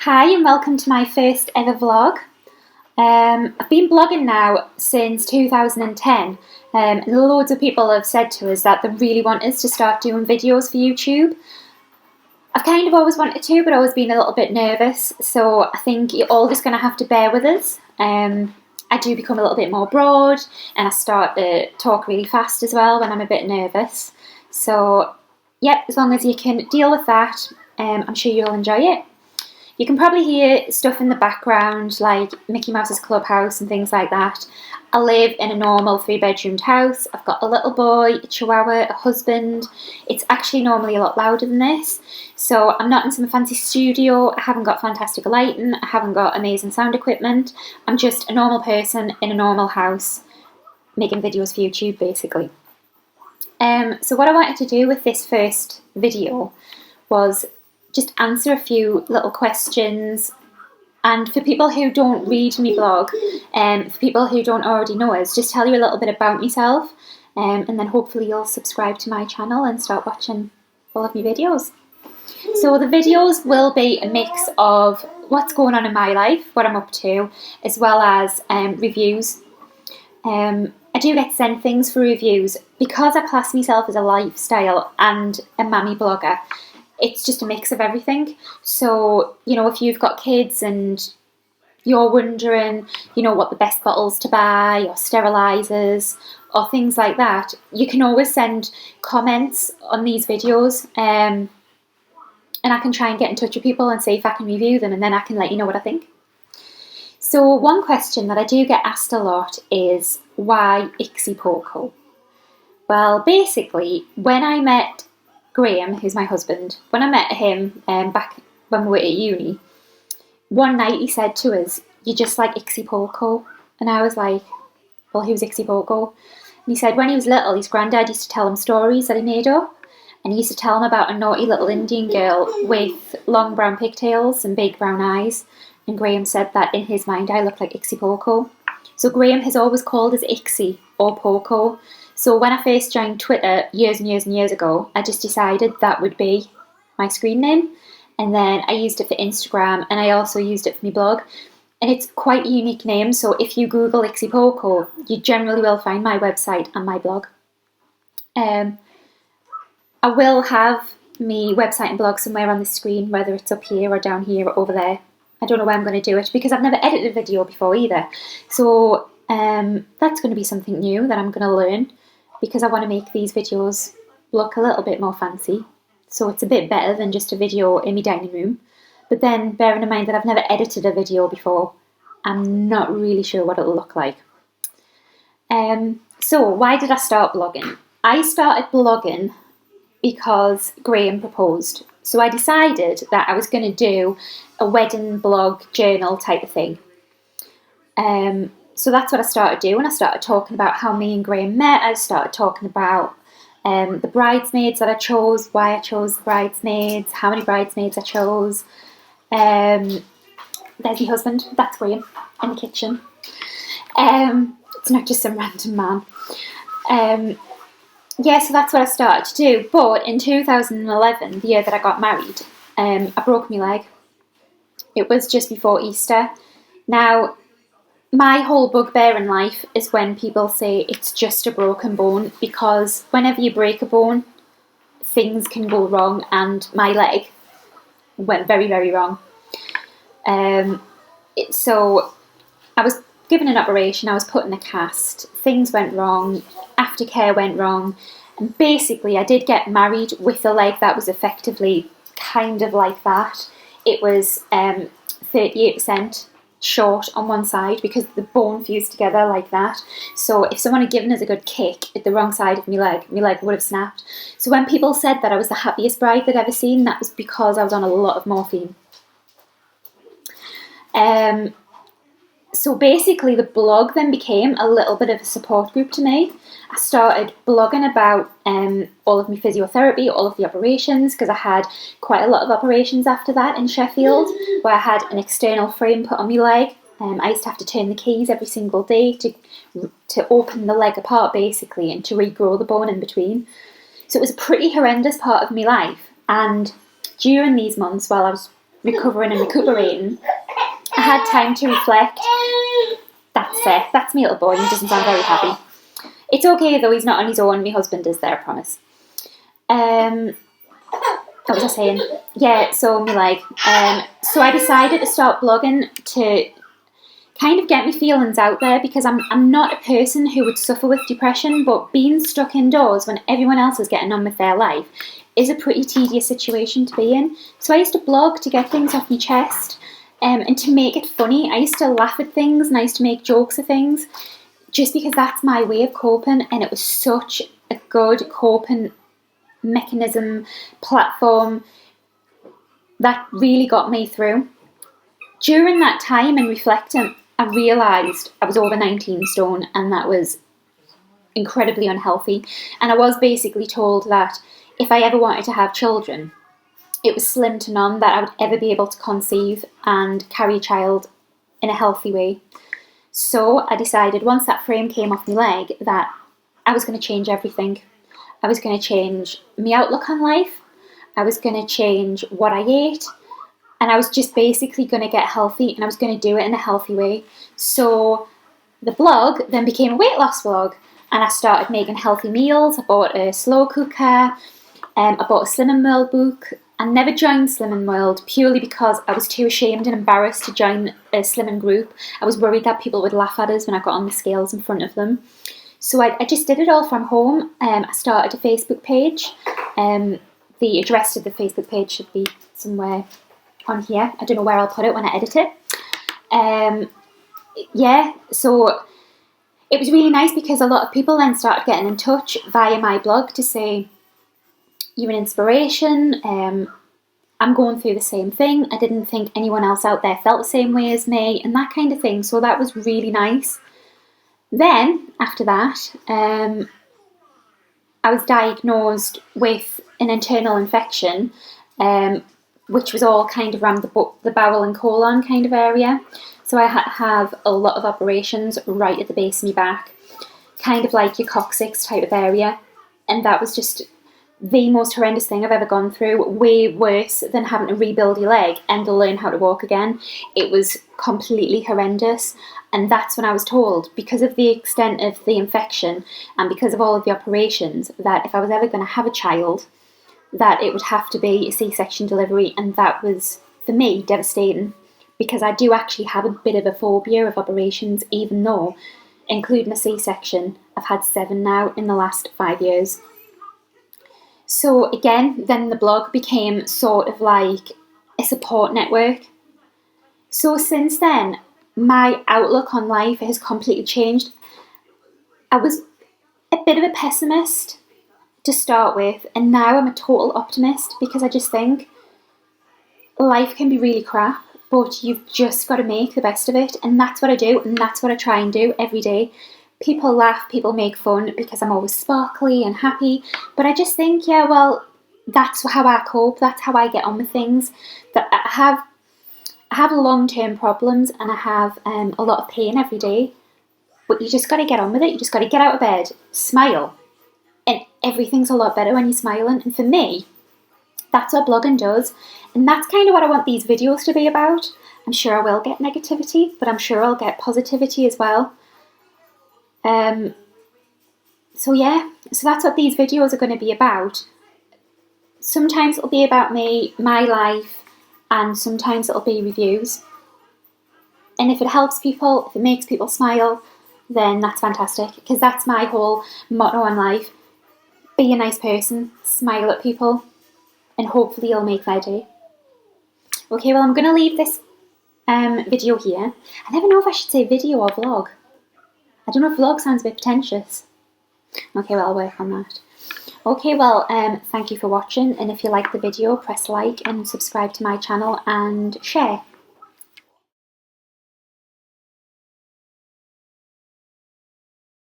Hi and welcome to my first ever vlog. I've been blogging now since 2010 and loads of people have said to us that they really want us to start doing videos for YouTube. I've kind of always wanted to, but always been a little bit nervous, so I think you're all just going to have to bear with us. I do become a little bit more broad and I start to talk really fast as well when I'm a bit nervous. So yeah, as long as you can deal with that, I'm sure you'll enjoy it. You can probably hear stuff in the background like Mickey Mouse's clubhouse and things like that. I live in a normal 3-bedroomed house. I've got a little boy, a chihuahua, a husband. It's actually normally a lot louder than this. So I'm not in some fancy studio. I haven't got fantastic lighting. I haven't got amazing sound equipment. I'm just a normal person in a normal house making videos for YouTube basically. So what I wanted to do with this first video was just answer a few little questions, and for people who don't read me blog, and for people who don't already know us, just tell you a little bit about myself, and then hopefully you'll subscribe to my channel and start watching all of my videos. So the videos will be a mix of what's going on in my life, what I'm up to, as well as reviews. I do get sent things for reviews because I class myself as a lifestyle and a mammy blogger. It's just a mix of everything. So, you know, if you've got kids and you're wondering, you know, what the best bottles to buy or sterilisers or things like that, you can always send comments on these videos, and I can try and get in touch with people and see if I can review them, and then I can let you know what I think. So one question that I do get asked a lot is, why IxxyPoco? Well, basically, when I met Graham, who's my husband, when I met him back when we were at uni, one night he said to us, "You're just like IxxyPoco." And I was like, well, who's IxxyPoco? And he said when he was little, his granddad used to tell him stories that he made up. And he used to tell him about a naughty little Indian girl with long brown pigtails and big brown eyes. And Graham said that in his mind, I look like IxxyPoco. So Graham has always called us Ixxy or Poco. So when I first joined Twitter years and years and years ago, I just decided that would be my screen name. And then I used it for Instagram, and I also used it for my blog. And it's quite a unique name, so if you Google IxxyPoco, you generally will find my website and my blog. I will have my website and blog somewhere on the screen, whether it's up here or down here or over there. I don't know where I'm going to do it because I've never edited a video before either. So that's going to be something new that I'm going to learn, because I want to make these videos look a little bit more fancy. So it's a bit better than just a video in my dining room. But then bearing in mind that I've never edited a video before, I'm not really sure what it'll look like. So why did I start blogging? I started blogging because Graham proposed. So I decided that I was going to do a wedding blog journal type of thing. So that's what I started doing. I started talking about how me and Graham met. I started talking about the bridesmaids that I chose, why I chose the bridesmaids, how many bridesmaids I chose. There's my husband, that's Graham, in the kitchen. It's not just some random man. Yeah, so that's what I started to do. But in 2011, the year that I got married, I broke my leg. It was just before Easter. Now, my whole bugbear in life is when people say it's just a broken bone, because whenever you break a bone, things can go wrong, and my leg went very, very wrong. So I was given an operation, I was put in a cast, things went wrong, aftercare went wrong, and basically I did get married with a leg that was effectively kind of like that. It was 38% short on one side because the bone fused together like that. So if someone had given us a good kick at the wrong side of my leg would have snapped. So when people said that I was the happiest bride they'd ever seen, that was because I was on a lot of morphine. So basically the blog then became a little bit of a support group to me. I started blogging about all of my physiotherapy, all of the operations, because I had quite a lot of operations after that in Sheffield, where I had an external frame put on my leg. I used to have to turn the keys every single day to open the leg apart basically, and to regrow the bone in between. So it was a pretty horrendous part of my life, and during these months while I was recovering and recuperating, I had time to reflect. That's my little boy. He doesn't sound very happy. It's okay though, he's not on his own. My husband is there, I promise. What was I saying? Yeah, so so I decided to start blogging to kind of get my feelings out there, because I'm not a person who would suffer with depression, but being stuck indoors when everyone else is getting on with their life is a pretty tedious situation to be in. So I used to blog to get things off my chest, and to make it funny. I used to laugh at things and I used to make jokes of things, just because that's my way of coping, and it was such a good coping mechanism, platform that really got me through. During that time and reflecting, I realised I was over 19 stone, and that was incredibly unhealthy. And I was basically told that if I ever wanted to have children, it was slim to none that I would ever be able to conceive and carry a child in a healthy way. So I decided, once that frame came off my leg, that I was going to change everything. I was going to change my outlook on life. I was going to change what I ate. And I was just basically going to get healthy, and I was going to do it in a healthy way. So the blog then became a weight loss blog, and I started making healthy meals. I bought a slow cooker. I bought a Slim and World book. I never joined Slim and World purely because I was too ashamed and embarrassed to join a Slimming group. I was worried that people would laugh at us when I got on the scales in front of them. So I just did it all from home. I started a Facebook page. The address to the Facebook page should be somewhere on here. I don't know where I'll put it when I edit it. So it was really nice, because a lot of people then started getting in touch via my blog to say, you're an inspiration, I'm going through the same thing, I didn't think anyone else out there felt the same way as me, and that kind of thing. So that was really nice. Then, after that, I was diagnosed with an internal infection, which was all kind of around the bowel and colon kind of area. So I had to have a lot of operations right at the base of my back, kind of like your coccyx type of area. And that was just the most horrendous thing I've ever gone through, way worse than having to rebuild your leg and to learn how to walk again. It was completely horrendous. And that's when I was told, because of the extent of the infection and because of all of the operations, that if I was ever going to have a child, that it would have to be a C-section delivery. And that was, for me, devastating, because I do actually have a bit of a phobia of operations, even though, including a C-section, I've had 7 now in the last 5 years. So again, then the blog became sort of like a support network. So since then, my outlook on life has completely changed. I was a bit of a pessimist to start with, and now I'm a total optimist, because I just think life can be really crap, but you've just got to make the best of it. And that's what I do, and that's what I try and do every day. People laugh, people make fun, because I'm always sparkly and happy, but I just think, yeah, well, that's how I cope, that's how I get on with things. That I have long-term problems, and I have a lot of pain every day, but you just got to get on with it. You just got to get out of bed, smile, and everything's a lot better when you're smiling. And for me, that's what blogging does, and that's kind of what I want these videos to be about. I'm sure I will get negativity, but I'm sure I'll get positivity as well. So that's what these videos are going to be about. Sometimes it'll be about me, my life, and sometimes it'll be reviews. And if it helps people, if it makes people smile, then that's fantastic, because that's my whole motto in life. Be a nice person, smile at people, and hopefully you'll make their day. Okay, well, I'm going to leave this video here. I never know if I should say video or vlog. I don't know if vlog sounds a bit pretentious. Okay, well, I'll work on that. Okay, well, thank you for watching, and if you like the video, press like and subscribe to my channel and share.